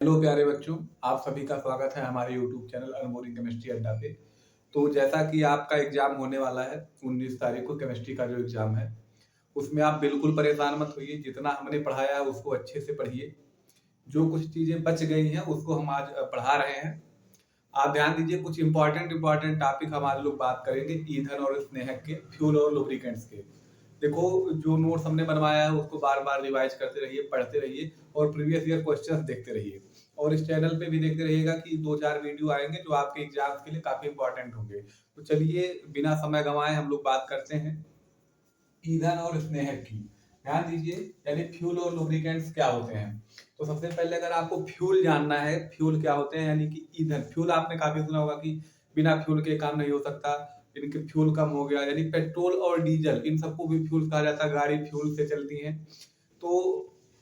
Hello प्यारे बच्चों, आप सभी का स्वागत है हमारे यूट्यूब चैनल अनमोल केमिस्ट्री अड्डा पे। तो जैसा कि आपका एग्जाम होने वाला है 19 तारीख को, केमिस्ट्री का जो एग्जाम है उसमें आप बिल्कुल परेशान मत होइए। जितना हमने पढ़ाया है उसको अच्छे से पढ़िए। जो कुछ चीजें बच गई हैं उसको हम आज पढ़ा रहे हैं। आप ध्यान दीजिए, कुछ इंपॉर्टेंट टॉपिक हमारे लोग बात करेंगे ईंधन और स्नेहक के, फ्यूल और लुब्रिकेंट्स के। देखो, जो नोट्स हमने बनवाया है उसको बार बार रिवाइज करते रहिए, पढ़ते रहिए और प्रीवियस ईयर क्वेश्चंस देखते रहिए। और इस चैनल पे भी देखते रहिएगा कि 2-4 वीडियो आएंगे जो आपके एग्जाम्स के लिए काफी इंपॉर्टेंट होंगे। तो चलिए बिना समय गंवाए हम लोग बात करते हैं ईंधन और स्नेहक की। ध्यान दीजिए, यानी फ्यूल और लुब्रिकेंट्स क्या होते हैं। तो सबसे पहले अगर आपको फ्यूल जानना है, फ्यूल क्या होते हैं यानी कि ईंधन। फ्यूल आपने काफी सुना होगा कि बिना फ्यूल के काम नहीं हो सकता, इनके फ्यूल कम हो गया, यानी पेट्रोल और डीजल इन सबको भी फ्यूल कहा जाता है। गाड़ी फ्यूल से चलती है। तो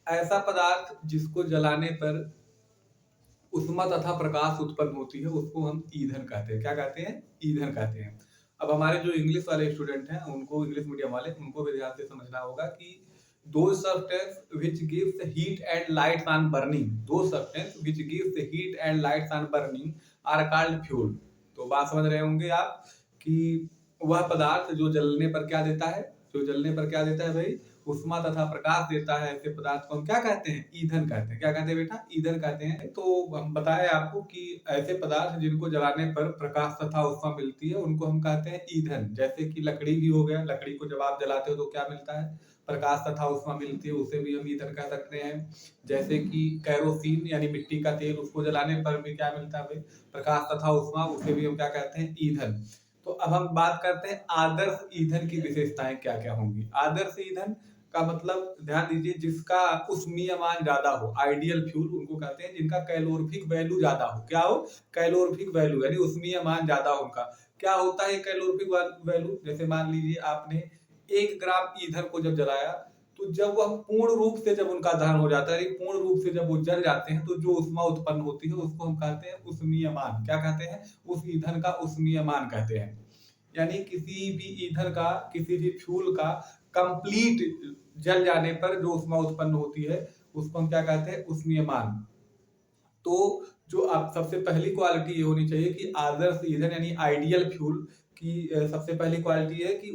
ऐसा पदार्थ जिसको जलाने पर उष्मा तथा प्रकाश उत्पन्न होती है उसको हम ईंधन कहते हैं। क्या कहते हैं? ईंधन कहते हैं। अब हमारे जो इंग्लिश वाले स्टूडेंट हैं, उनको इंग्लिश मीडियम वाले, उनको भी ध्यान से समझना होगा कि those substance which gives heat and lights on burning, those substance which gives heat and lights on burning are called fuel। तो बात समझ रहे होंगे आप कि वह पदार्थ जो जलने पर क्या देता है, जो जलने पर क्या देता है भाई, उष्मा तथा प्रकाश देता है। ऐसे पदार्थ को हम क्या कहते हैं? ईंधन कहते हैं। क्या कहते हैं बेटा? ईंधन कहते हैं। तो हम बताएं आपको कि ऐसे पदार्थ जिनको जलाने पर प्रकाश तथा उष्मा मिलती है उनको हम कहते हैं ईंधन। जैसे कि लकड़ी भी हो गया, लकड़ी को जब आप जलाते हो तो क्या मिलता है? प्रकाश तथा उष्मा मिलती है, उसे भी हम ईंधन कह सकते हैं। जैसे कि कैरोसिन यानी मिट्टी का तेल, उसको जलाने पर भी क्या मिलता है भाई? प्रकाश तथा उष्मा, उसे भी हम क्या कहते हैं? ईंधन। तो अब हम बात करते हैं आदर्श ईंधन की विशेषताएं क्या क्या होंगी। आदर्श ईंधन का मतलब, ध्यान दीजिए, जिसका उष्मीय मान ज्यादा हो। आइडियल फ्यूल उनको कहते हैं जिनका कैलोरीफिक वैल्यू ज्यादा हो। क्या हो? कैलोरीफिक वैल्यू यानी उष्मीय मान ज्यादा हो उनका। क्या होता है कैलोरीफिक वैल्यू? जैसे मान लीजिए आपने 1 ग्राम ईंधन को जब जलाया, तो जब वह पूर्ण रूप से, जब उनका दहन हो जाता है, पूर्ण रूप से जब वो जल जाते हैं, तो जो उष्मा उत्पन्न होती है उसको हम कहते हैं उष्मीय मान। क्या कहते हैं? उस ईंधन का उष्मीय मान कहते हैं। यानी किसी भी ईंधन का, किसी भी फ्यूल का कंप्लीट जल जाने पर जो उष्मा उत्पन्न होती है उसको हम क्या कहते हैं? उष्मीय मान। तो जो आप सबसे पहली क्वालिटी ये होनी चाहिए कि आदर्श ईंधन यानी आइडियल फ्यूल की सबसे पहली क्वालिटी है कि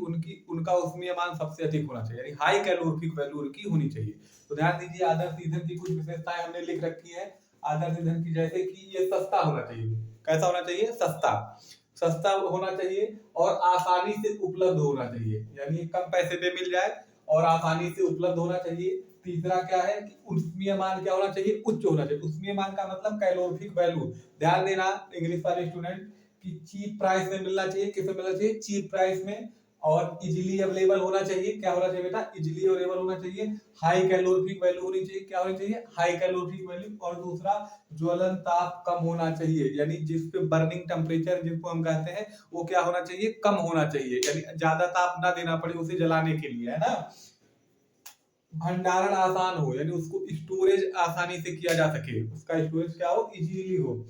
उनका उष्मीय मान सबसे अधिक होना चाहिए, यानी हाई कैलोरीफिक वैल्यू उनकी होनी चाहिए। तो ध्यान दीजिए, आदर्श ईंधन की कुछ विशेषताएं हमने लिख रखी है आदर्श ईंधन की। जैसे कि ये सस्ता होना चाहिए। कैसा होना चाहिए? सस्ता। सस्ता होना चाहिए और आसानी से उपलब्ध होना चाहिए, यानी कम पैसे पे मिल जाए और आसानी से उपलब्ध होना चाहिए। तीसरा क्या है कि उष्मीय मान क्या होना चाहिए? उच्च होना चाहिए। उष्मीय मान का मतलब कैलोरीफिक वैल्यू। ध्यान देना इंग्लिश वाले स्टूडेंट कि चीप प्राइस में मिलना चाहिए। किसमें मिलना चाहिए? चीप प्राइस में। और इजीली अवेलेबल होना चाहिए। क्या होना चाहिए बेटा? इजीली अवेलेबल होना चाहिए। हाई कैलोरीफिक वैल्यू होनी चाहिए। क्या होनी चाहिए? High calorific value. और दूसरा, ज्वलन ताप कम होना चाहिए, यानी जिस पे बर्निंग टेम्परेचर जिसको हम कहते हैं वो क्या होना चाहिए? कम होना चाहिए, यानी ज्यादा ताप ना देना पड़े उसे जलाने के लिए, है ना। भंडारण आसान हो, यानी उसको स्टोरेज आसानी से किया जा सके, उसका स्टोरेज क्या हो? इजीली हो।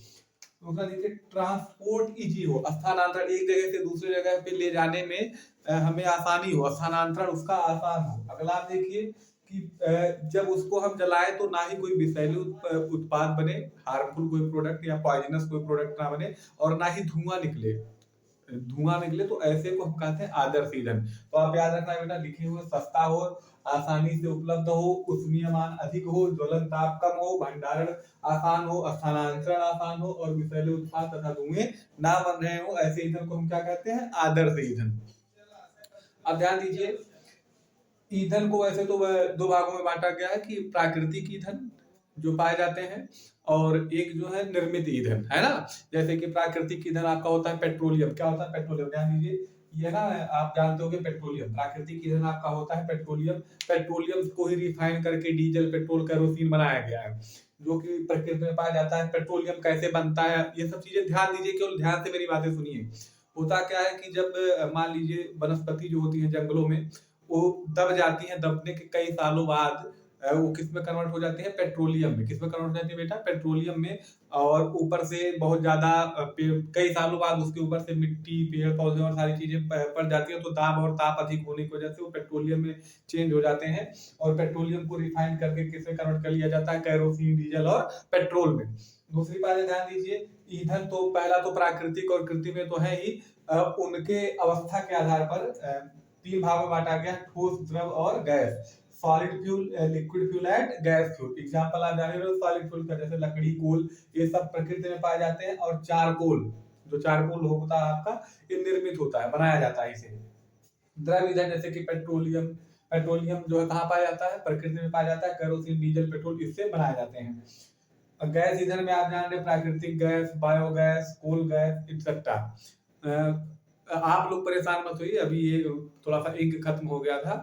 दूसरा देखिए, ट्रांसपोर्ट इजी हो, स्थानांतरण एक जगह से दूसरे जगह पे ले जाने में हमें आसानी हो, स्थानांतरण उसका आसान हो। अगला आप देखिए कि जब उसको हम जलाएं तो ना ही कोई विषैले उत्पाद बने, हार्मफुल कोई प्रोडक्ट या पॉइजनस कोई प्रोडक्ट ना बने, और ना ही धुआं निकले। तो ऐसे को हम कहते हैं आदर्श ईंधन। तो आप याद रखना बेटा, लिखे हुए सस्ता हो, आसानी से उपलब्ध हो, उष्मीय मान अधिक हो, ज्वलन ताप कम हो, भंडारण आसान हो, स्थानांतरण आसान हो और विषैले उत्पाद तथा धुएं ना बन रहे हो, ऐसे ईंधन को हम क्या कहते हैं? आदर्श ईंधन। अब ध्यान दीजिए, ईंधन को वैसे तो दो भागों में बांटा गया है कि प्राकृतिक ईंधन जो पाए जाते हैं और एक जो है निर्मित ईंधन, है ना। जैसे कि प्राकृतिक ईंधन आपका होता है पेट्रोलियम। क्या होता है? पेट्रोलियम। ध्यान दीजिए, ये ना आप जानते होंगे पेट्रोलियम, प्राकृतिक ईंधन आपका होता है पेट्रोलियम। पेट्रोलियम को ही रिफाइन करके डीजल, पेट्रोल, केरोसिन बनाया गया है, जो कि प्रकृति में पाया जाता है। पेट्रोलियम कैसे बनता है, ये सब चीजें ध्यान दीजिए, केवल ध्यान से मेरी बातें सुनिए। होता क्या है कि जब मान लीजिए वनस्पति जो होती है जंगलों में, वो दब जाती हैं, दबने के कई सालों बाद वो किस में कन्वर्ट हो जाती है, पेट्रोलियम में। किस में कन्वर्ट हो जाती है बेटा, पेट्रोलियम में। और ऊपर से बहुत ज्यादा कई सालों बाद उसके ऊपर से मिट्टी, पेड़ पौधे और सारी चीजें पड़ जाती है, तो दाब और ताप अधिक होने की वजह से वो पेट्रोलियम में चेंज हो जाते हैं। और पेट्रोलियम को रिफाइन करके किस में कन्वर्ट कर लिया जाता है, कैरोसिन, डीजल और पेट्रोल में। दूसरी बात ध्यान दीजिए, ईंधन तो पहला तो प्राकृतिक और कृत्रिम में तो है ही, उनके अवस्था के आधार पर तीन भागों में बांटा गया, ठोस, द्रव और gas. Solid fuel, liquid fuel and gas fuel. Example आप जान रहे हो सॉलिड फ्यूल का, जैसे लकड़ी, कोल, ये सब प्रकृति में पाए जाते हैं। और चारकोल, जो चारकोल होता है आपका, ये निर्मित होता है, बनाया जाता है इसे। द्रव ईंधन जैसे कि पेट्रोलियम, पेट्रोलियम जो है कहाँ पाया जाता है, प्रकृति में पाया जाता है। कैरोसिन, डीजल, पेट्रोल इससे बनाए जाते हैं। गैस ईंधन में आप जान रहे प्राकृतिक गैस, बायोगैस, कोल गैस एक्सेट्रा। आप लोग परेशान मत होइए, अभी ये थोड़ा सा इंक खत्म हो गया था,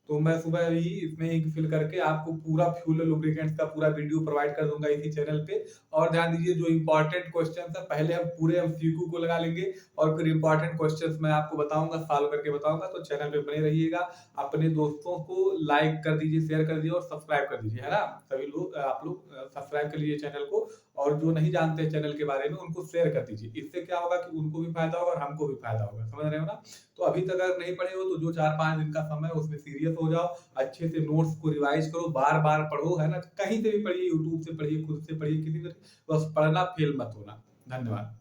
तो मैं सुबह ही इसमें इंक फिल करके आपको पूरा फ्यूल लुब्रिकेंट्स का पूरा वीडियो प्रोवाइड कर दूंगा इसी चैनल पे। और ध्यान दीजिए, जो इंपॉर्टेंट क्वेश्चन है पहले हम पूरे एमसीक्यू को लगा लेंगे, और फिर इंपॉर्टेंट क्वेश्चंस मैं आपको बताऊंगा, सॉल्व करके बताऊंगा। तो चैनल पे बने रहिएगा, अपने दोस्तों को लाइक कर दीजिए, शेयर कर दीजिए और सब्सक्राइब कर दीजिए, है ना। सभी लोग, आप लोग सब्सक्राइब कर लीजिए चैनल को, और जो नहीं जानते चैनल के बारे में उनको शेयर कर दीजिए। इससे क्या होगा कि उनको भी फायदा होगा और हमको भी फायदा होगा, समझ रहे हो ना। तो अभी तक अगर नहीं पढ़े हो तो जो 4-5 दिन का समय है उसमें सीरियस हो जाओ, अच्छे से नोट्स को रिवाइज करो, बार बार पढ़ो, है ना। कहीं से भी पढ़िए, यूट्यूब से पढ़िए, खुद से पढ़िए, किसी से, बस पढ़ना फेल मत होना। धन्यवाद।